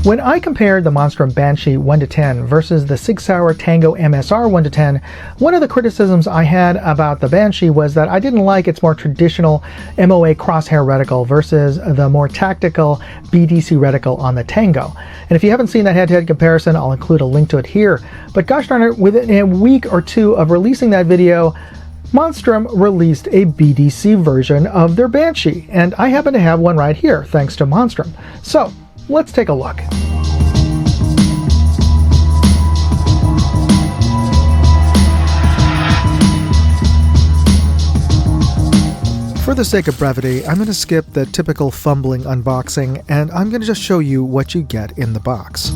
When I compared the Monstrum Banshee 1-10 versus the Sig Sauer Tango MSR 1-10, one of the criticisms I had about the Banshee was that I didn't like its more traditional MOA crosshair reticle versus the more tactical BDC reticle on the Tango. And if you haven't seen that head-to-head comparison, I'll include a link to it here. But gosh darn it, within a week or two of releasing that video, Monstrum released a BDC version of their Banshee, and I happen to have one right here, thanks to Monstrum. So, let's take a look. For the sake of brevity, I'm going to skip the typical fumbling unboxing, and I'm going to just show you what you get in the box.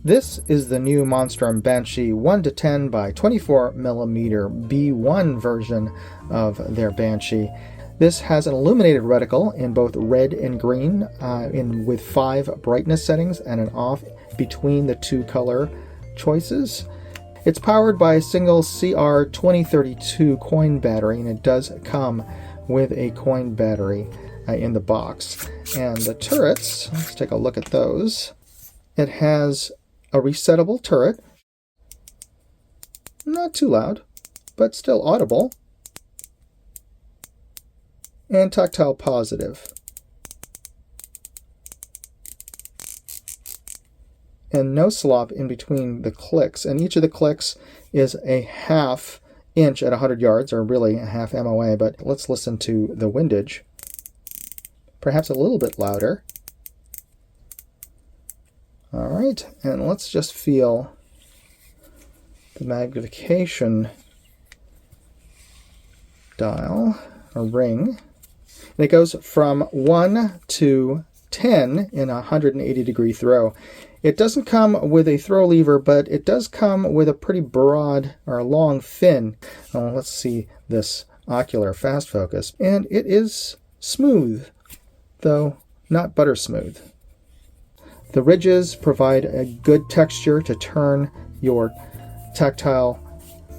This is the new Monstrum Banshee 1-10 by 24mm B1 version of their Banshee. This has an illuminated reticle in both red and green, with 5 brightness settings and an off between the 2 color choices. It's powered by a single CR2032 coin battery, and it does come with a coin battery in the box. And the turrets, let's take a look at those. It has a resettable turret, not too loud, but still audible, and tactile positive. And no slop in between the clicks, and each of the clicks is a ½ inch at 100 yards, or really a half MOA, but let's listen to the windage. Perhaps a little bit louder. All right, and let's just feel the magnification dial, or ring. And it goes from 1 to 10 in a 180 degree throw. It doesn't come with a throw lever, but it does come with a pretty broad or long fin. Let's see this ocular fast focus. And it is smooth, though not butter smooth. The ridges provide a good texture to turn your tactile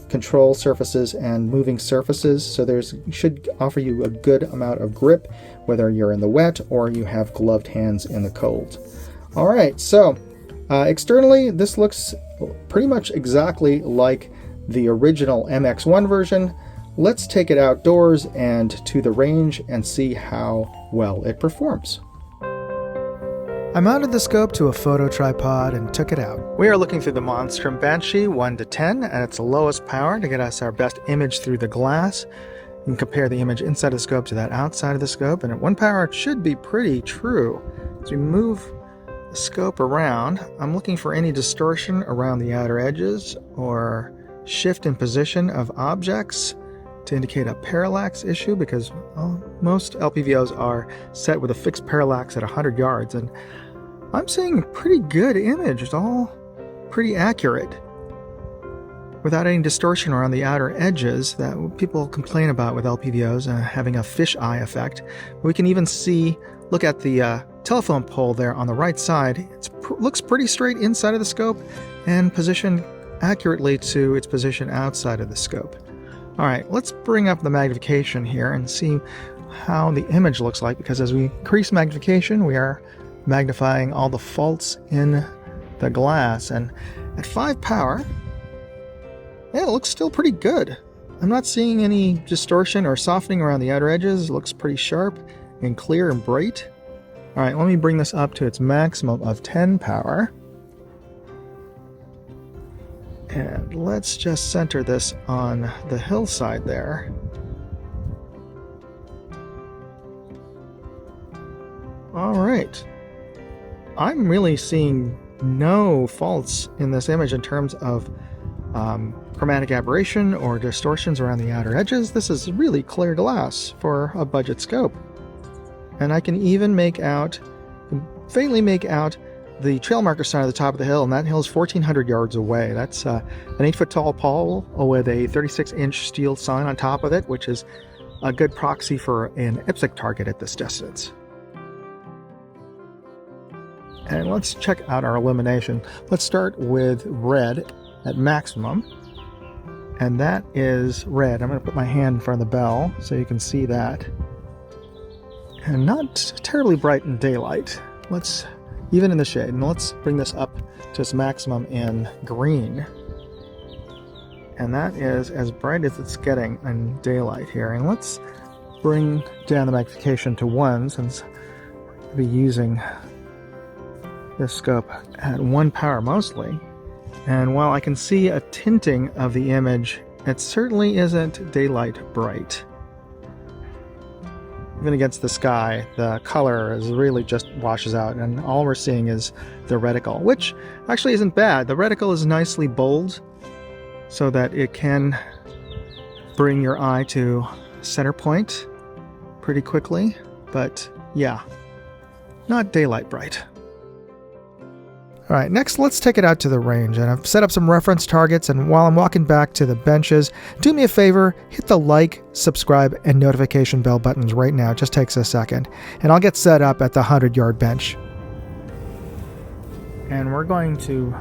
control surfaces and moving surfaces, so should offer you a good amount of grip, whether you're in the wet or you have gloved hands in the cold. All right, so externally, this looks pretty much exactly like the original MX1 version. Let's take it outdoors and to the range and see how well it performs. I mounted the scope to a photo tripod and took it out. We are looking through the Monstrum Banshee 1-10 at its lowest power to get us our best image through the glass. You can compare the image inside of the scope to that outside of the scope, and at 1 power it should be pretty true. As we move the scope around, I'm looking for any distortion around the outer edges or shift in position of objects to indicate a parallax issue, because most LPVOs are set with a fixed parallax at 100 yards, and I'm seeing a pretty good image. It's all pretty accurate without any distortion around the outer edges that people complain about with LPVOs having a fisheye effect. We can even look at the telephone pole there on the right side. It looks pretty straight inside of the scope and positioned accurately to its position outside of the scope. All right, let's bring up the magnification here and see how the image looks like, because as we increase magnification, we are magnifying all the faults in the glass. And at 5 power, yeah, it looks still pretty good. I'm not seeing any distortion or softening around the outer edges. It looks pretty sharp and clear and bright. All right, let me bring this up to its maximum of 10 power. And let's just center this on the hillside there. All right. I'm really seeing no faults in this image in terms of chromatic aberration or distortions around the outer edges. This is really clear glass for a budget scope. And I can even faintly make out the trail marker sign at the top of the hill, and that hill is 1,400 yards away. That's an 8-foot tall pole with a 36-inch steel sign on top of it, which is a good proxy for an IPSC target at this distance. And let's check out our illumination. Let's start with red at maximum. and that is red. I'm going to put my hand in front of the bell so you can see that. And not terribly bright in daylight. Let's, even in the shade, and let's bring this up to its maximum in green. And that is as bright as it's getting in daylight here. And let's bring down the magnification to 1 since we'll be using this scope at 1 power mostly. And while I can see a tinting of the image, it certainly isn't daylight bright. Even against the sky, the color is really just washes out, and all we're seeing is the reticle, which actually isn't bad. The reticle is nicely bold so that it can bring your eye to center point pretty quickly, but yeah, not daylight bright. All right, next let's take it out to the range, and I've set up some reference targets, and while I'm walking back to the benches, do me a favor, hit the like, subscribe, and notification bell buttons right now. It just takes a second, and I'll get set up at the 100-yard bench. And we're going to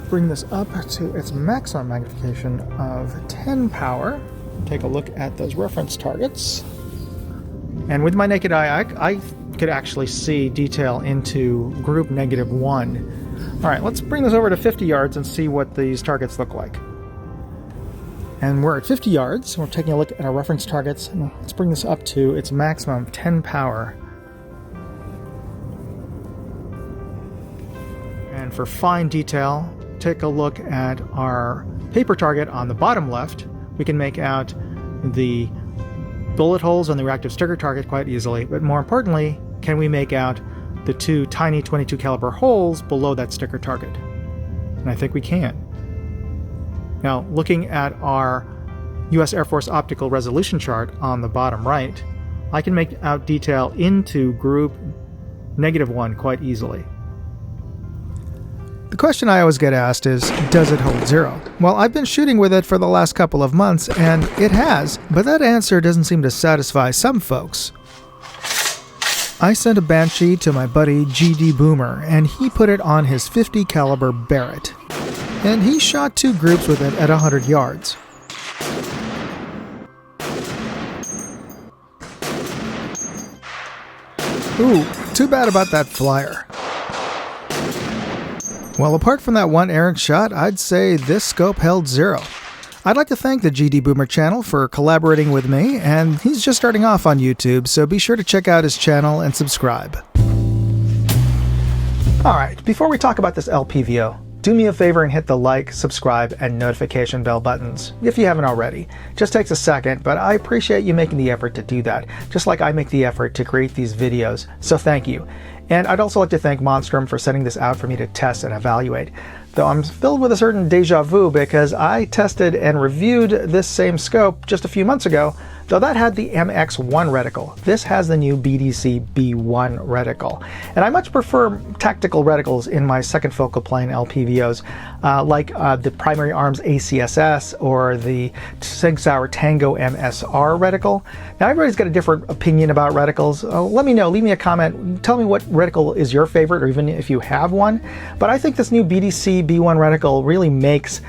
bring this up to its maximum magnification of 10 power. Take a look at those reference targets. And with my naked eye, I could actually see detail into group -1. All right, let's bring this over to 50 yards and see what these targets look like. And we're at 50 yards. We're taking a look at our reference targets. And let's bring this up to its maximum 10 power. And for fine detail, take a look at our paper target on the bottom left. We can make out the bullet holes on the reactive sticker target quite easily, but more importantly, can we make out the 2 tiny 22 caliber holes below that sticker target? And I think we can. Now, looking at our U.S. Air Force optical resolution chart on the bottom right, I can make out detail into group -1 quite easily. The question I always get asked is, does it hold 0? Well, I've been shooting with it for the last couple of months, and it has, but that answer doesn't seem to satisfy some folks. I sent a Banshee to my buddy GD Boomer, and he put it on his 50 caliber Barrett. And he shot 2 groups with it at 100 yards. Ooh, too bad about that flyer. Well, apart from that one errant shot, I'd say this scope held 0. I'd like to thank the GD Boomer channel for collaborating with me, and he's just starting off on YouTube, so be sure to check out his channel and subscribe. Alright, before we talk about this LPVO, do me a favor and hit the like, subscribe, and notification bell buttons, if you haven't already. Just takes a second, but I appreciate you making the effort to do that, just like I make the effort to create these videos, so thank you. And I'd also like to thank Monstrum for sending this out for me to test and evaluate. Though I'm filled with a certain deja vu because I tested and reviewed this same scope just a few months ago, though that had the MX1 reticle. This has the new BDC-B1 reticle. And I much prefer tactical reticles in my second focal plane LPVOs, like the Primary Arms ACSS or the Sig Sauer Tango MSR reticle. Now everybody's got a different opinion about reticles. Let me know, leave me a comment, tell me what reticle is your favorite, or even if you have one. But I think this new BDC-B1 reticle really makes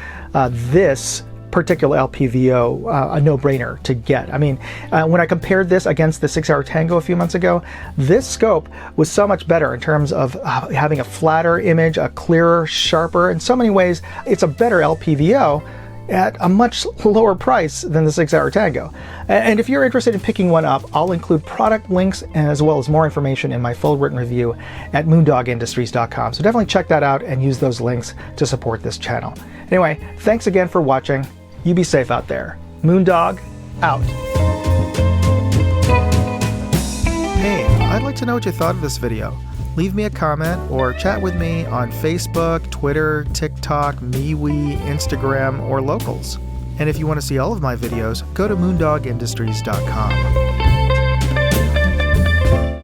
this particular LPVO a no-brainer to get. I mean, when I compared this against the Sig Sauer Tango a few months ago, this scope was so much better in terms of having a flatter image, a clearer, sharper. In so many ways, it's a better LPVO at a much lower price than the Sig Sauer Tango. And if you're interested in picking one up, I'll include product links as well as more information in my full written review at moondogindustries.com. So definitely check that out and use those links to support this channel. Anyway, thanks again for watching. You be safe out there. Moondog, out. Hey, I'd like to know what you thought of this video. Leave me a comment or chat with me on Facebook, Twitter, TikTok, MeWe, Instagram, or Locals. And if you want to see all of my videos, go to moondogindustries.com.